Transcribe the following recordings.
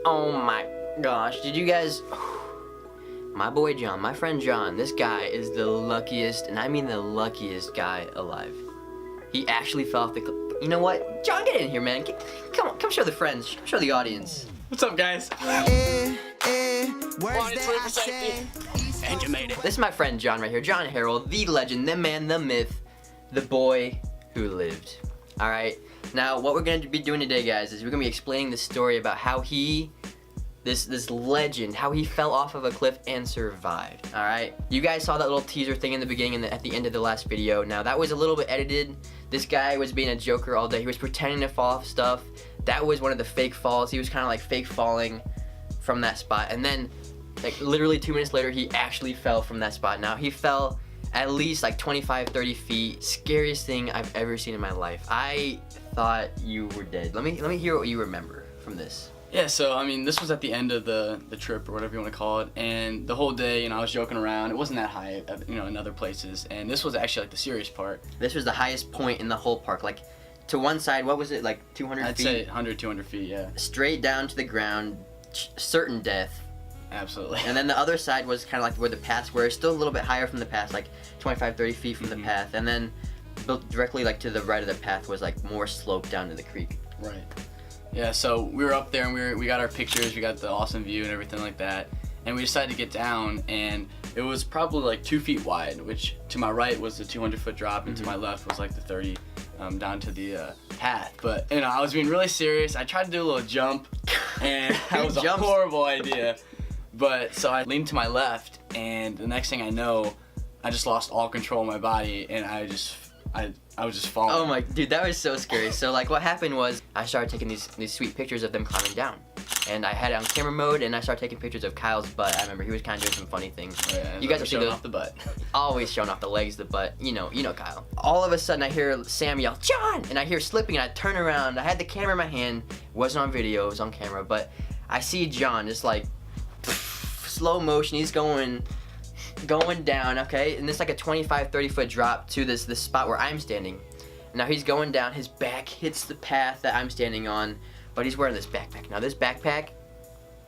Oh my gosh, did you guys... My boy John, my friend John, this guy is the luckiest, and I mean the luckiest guy alive. He actually fell off the cliff. You know what? John, get in here, man. Come show the friends, show the audience. What's up, guys? And you made it. This is my friend John right here. John Harrell, the legend, the man, the myth, the boy who lived. Alright, now what we're going to be doing today, guys, is we're going to be explaining the story about how he, this legend, how he fell off of a cliff and survived. Alright, you guys saw that little teaser thing in the beginning and at the end of the last video. Now that was a little bit edited. This guy was being a joker all day. He was pretending to fall off stuff. That was one of the fake falls. He was kind of like fake falling from that spot. And then, like literally 2 minutes later, he actually fell from that spot. Now he fell at least like 25, 30 feet. Scariest thing I've ever seen in my life. I thought you were dead. Let me hear what you remember from this. Yeah, so I mean, this was at the end of the trip or whatever you want to call it, and the whole day, you know, I was joking around. It wasn't that high, you know, in other places, and this was actually like the serious part. This was the highest point in the whole park. Like to one side, what was it, like 200 feet? I'd say 100, 200 feet, yeah. Straight down to the ground, certain death. Absolutely. And then the other side was kind of like where the paths were, still a little bit higher from the path, like 25, 30 feet from the path. And then directly like to the right of the path was like more slope down to the creek. Right. Yeah, so we were up there and we got our pictures, we got the awesome view and everything like that. And we decided to get down, and it was probably like 2 feet wide, which to my right was the 200-foot drop, and to my left was like the 30 down to the path. But you know, I was being really serious. I tried to do a little jump, and that was a horrible idea. But so I leaned to my left, and the next thing I know, I just lost all control of my body, and I was just falling. Oh my, dude, that was so scary. So like what happened was I started taking these sweet pictures of them climbing down. And I had it on camera mode, and I started taking pictures of Kyle's butt. I remember he was kind of doing some funny things. Oh, yeah, you guys are showing off the butt. Always showing off the legs, the butt. You know Kyle. All of a sudden, I hear Sam yell, "John!" And I hear slipping, and I turn around. I had the camera in my hand. It wasn't on video, it was on camera. But I see John just like slow motion. He's going down, okay? And it's like a 25, 30-foot drop to this spot where I'm standing. Now he's going down. His back hits the path that I'm standing on. But he's wearing this backpack. Now this backpack,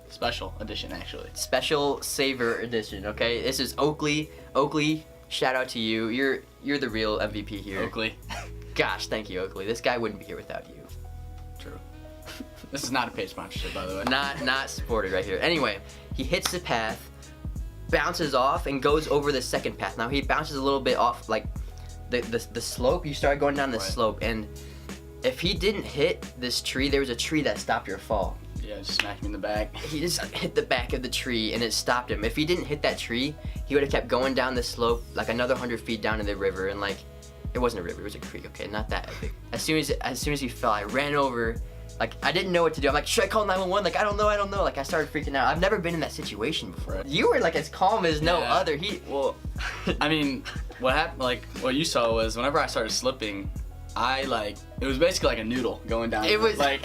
special edition actually. Special Saver edition, okay? This is Oakley. Oakley, shout out to you. You're the real MVP here. Oakley. Gosh, thank you, Oakley. This guy wouldn't be here without you. True. This is not a paid sponsorship, by the way. Not supported right here. Anyway, he hits the path, bounces off, and goes over the second path. Now he bounces a little bit off, like the slope. You start going down the slope, and if he didn't hit this tree, there was a tree that stopped your fall. Yeah, just smacked me in the back. He just hit the back of the tree and it stopped him. If he didn't hit that tree, he would have kept going down the slope like another 100 feet down to the river, and like it wasn't a river, it was a creek. Okay, not that epic. As soon as he fell, I ran over. Like I didn't know what to do. I'm like, should I call 911? Like I don't know. Like I started freaking out. I've never been in that situation before. Right. You were like as calm as no other. Well, I mean, what happened? Like what you saw was whenever I started slipping, it was basically like a noodle going down. It was like,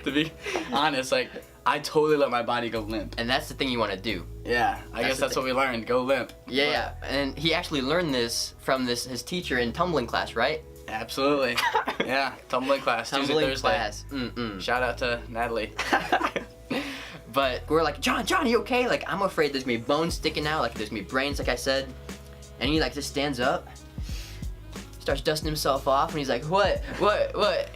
to be honest, like I totally let my body go limp. And that's the thing you want to do. Yeah, I guess that's what we learned. Go limp. Yeah, and he actually learned this from his teacher in tumbling class, right? Absolutely. Yeah, tumbling class. Tumbling Tuesday, class. Shout out to Natalie. But we're like, John, you okay? Like I'm afraid there's gonna be bones sticking out. Like there's gonna be brains, like I said. And he like just stands up, starts dusting himself off, and he's like, what?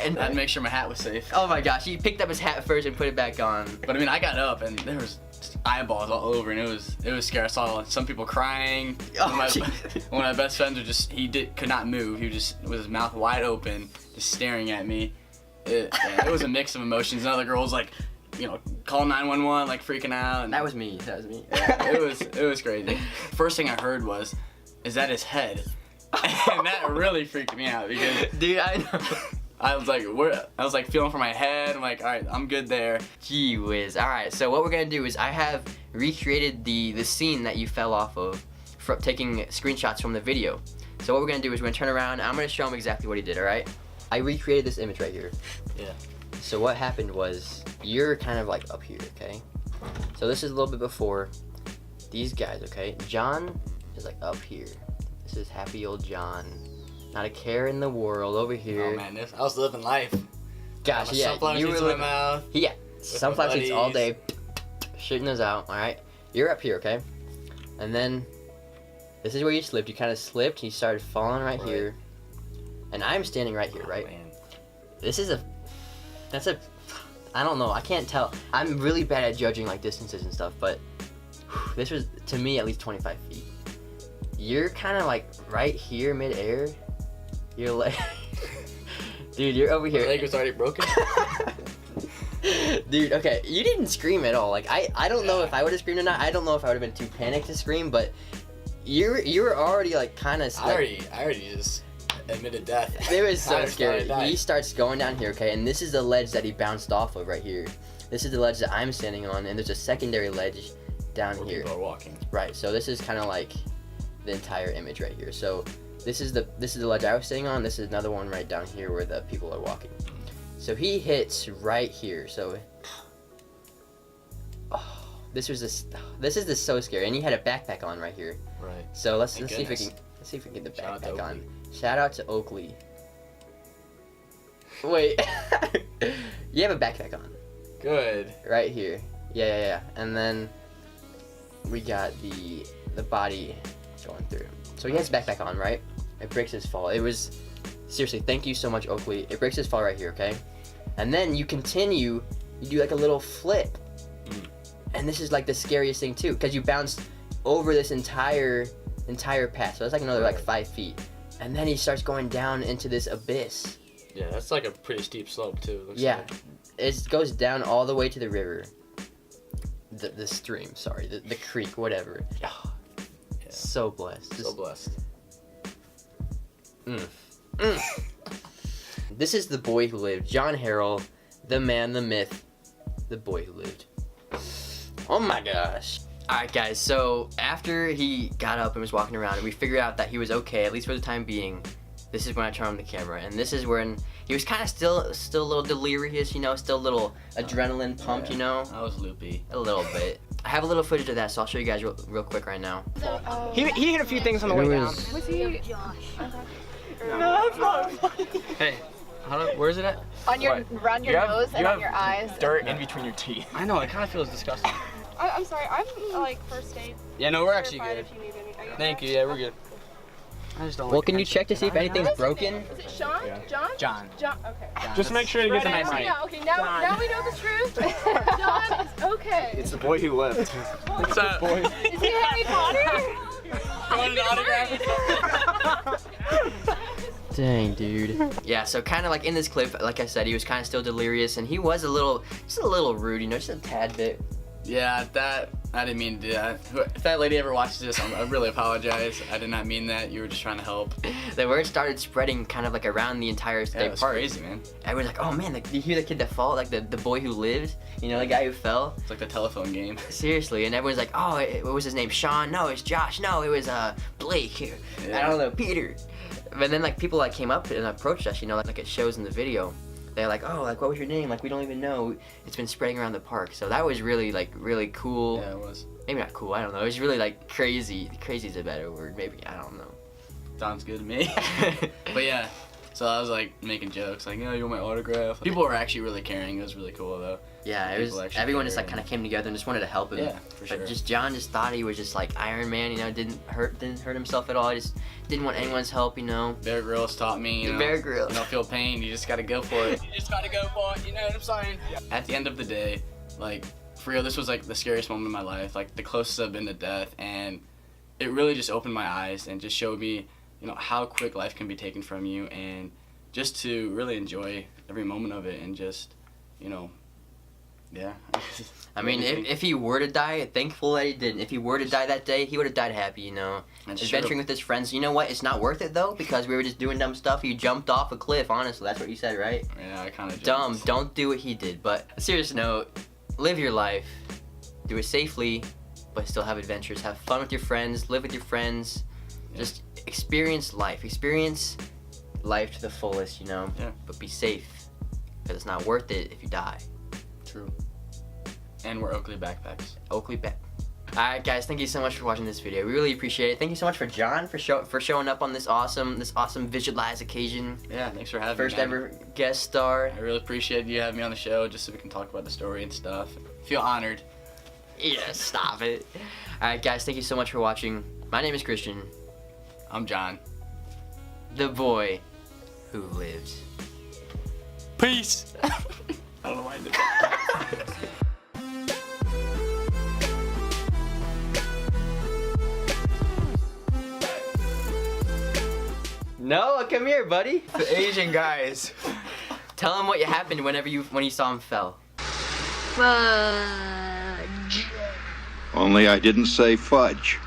And I'd make sure my hat was safe. Oh my gosh, he picked up his hat first and put it back on. But I mean, I got up and there was eyeballs all over, and it was scary. I saw some people crying. One of my best friends could not move. He was just with his mouth wide open, just staring at me. It was a mix of emotions. Another girl was like, you know, call 911, like freaking out. And that was me. Yeah, it was crazy. First thing I heard was, is that his head? And that really freaked me out because, dude, I know. I was like feeling for my head. I'm like, all right, I'm good there. Gee whiz. All right, so what we're gonna do is I have recreated the scene that you fell off of from taking screenshots from the video. So what we're gonna do is we're gonna turn around and I'm gonna show him exactly what he did. All right. I recreated this image right here. Yeah. So what happened was you're kind of like up here, okay? So this is a little bit before these guys, okay? John is like up here. This is happy old John. Not a care in the world over here. Oh man, I was living life. Gosh, yeah, you were in my mouth. Yeah, sunflower seeds all day, shooting those out. All right, you're up here, okay? And then this is where you slipped. You kind of slipped. And you started falling right here, and I'm standing right here, right? Man. I don't know. I can't tell. I'm really bad at judging like distances and stuff, but this was, to me, at least 25 feet. You're kind of like right here mid-air. You're like, dude, you're over here. Your leg was already broken. Dude, okay, you didn't scream at all. Like, I don't know if I would have screamed or not. I don't know if I would have been too panicked to scream, but you were already like kind of. I already just admitted death. It was so I scary. started dying. He starts going down here, okay, and this is the ledge that he bounced off of right here. This is the ledge that I'm standing on, and there's a secondary ledge down Where here. people are walking. Right. So this is kind of like the entire image right here. So this is the ledge I was sitting on. This is another one right down here where the people are walking. So he hits right here. So this is so scary. And he had a backpack on right here. Right. So let's see if we goodness. can get the Shout out to backpack on. Oakley. Shout out to Oakley. Wait. You have a backpack on. Good. Right here. Yeah. And then we got the body going through. So he has his backpack on, right? It breaks his fall. It was, seriously, thank you so much, Oakley. It breaks his fall right here, okay? And then you continue, you do like a little flip. And this is like the scariest thing too, because you bounce over this entire path. So that's like another like 5 feet. And then he starts going down into this abyss. Yeah, that's like a pretty steep slope too. Looks Yeah. like. It goes down all the way to the river. The stream, sorry. The creek, whatever. Yeah. So blessed. So blessed. This is the boy who lived. John Harrell, the man, the myth, the boy who lived. Oh my gosh. Alright guys, so after he got up and was walking around and we figured out that he was okay, at least for the time being, this is when I turned on the camera. And this is when he was kind of still a little delirious, you know, still a little adrenaline pumped, Yeah. you know? I was loopy. A little bit. I have a little footage of that, so I'll show you guys real quick right now. He hit a few things on the way down. Was he Hey, where is it at? on your around your nose and you on your eyes? Dirt in between your teeth. I know, it kind of feels disgusting. I'm sorry, I'm like first aid. Yeah, no, we're actually Certified good. if you need anything. Thank you, yeah, we're good. I just don't Well, like can you attention. check to see if anything's broken? Is it Sean? Yeah. John? John. John, okay. Just make sure you get the name right. Yeah, okay, now we know the truth. John is okay. It's the boy who lived. It's a boy. Is he Harry Potter? Want an autograph? Dang, dude. Yeah, so kind of like in this clip, like I said, he was kind of still delirious, and he was just a little rude, you know, just a tad bit. Yeah, I didn't mean to do that. If that lady ever watches this, I really apologize. I did not mean that. You were just trying to help. The word started spreading kind of like around the entire Yeah, state it was park. crazy, man. Everyone's like, oh man, like, did you hear the kid that fell? Like the boy who lived? You know, the guy who fell? It's like the telephone game. Seriously, and everyone's like, oh, what was his name? Sean? No, it's Josh. No, it was Blake. Yeah. I don't know, Peter. But then like people like came up and approached us, you know, like it shows in the video. They're like, oh, like what was your name? Like we don't even know. It's been spreading around the park. So that was really cool. Yeah, it was. Maybe not cool. I don't know. It was really like crazy. Crazy is a better word. Maybe I don't know. Sounds good to me. But yeah, so I was like making jokes, like, you want my autograph? People were actually really caring. It was really cool though. Yeah, it was. People actually Everyone just care like kind of came together and just wanted to help him. Yeah, for sure. But just John just thought he was just like Iron Man. You know, didn't hurt himself at all. He just didn't want anyone's help. You know. Bear Grylls taught me, you know, Bear Grylls. you don't feel pain, you just gotta go for it. You just gotta go for it, you know what I'm saying? At the end of the day, like, for real, this was like the scariest moment of my life, like the closest I've been to death, and it really just opened my eyes and just showed me, you know, how quick life can be taken from you, and just to really enjoy every moment of it, and just, you know, yeah. I mean, if he were to die, thankful that he didn't. If he were to die that day, he would have died happy, you know. That's Adventuring true. with his friends. You know what? It's not worth it though, because we were just doing dumb stuff. He jumped off a cliff. Honestly, that's what you said, right? Yeah, I kind of Dumb. Don't do what he did. But serious note, live your life. Do it safely, but still have adventures. Have fun with your friends. Live with your friends. Yeah. Just experience life. Experience life to the fullest, you know. Yeah. But be safe, because it's not worth it if you die. True. And we're Oakley backpacks. Oakley back. Alright guys, thank you so much for watching this video. We really appreciate it. Thank you so much for John for showing up on this awesome visualized occasion. Yeah, thanks for having First me. ever guest star. I really appreciate you having me on the show just so we can talk about the story and stuff. Feel honored. Yeah, stop it. Alright guys, thank you so much for watching. My name is Christian. I'm John. The boy who lived. Peace. I don't know why I did that. Noah, come here, buddy. The Asian guys. Tell him what happened when you saw him fell. Only I didn't say fudge.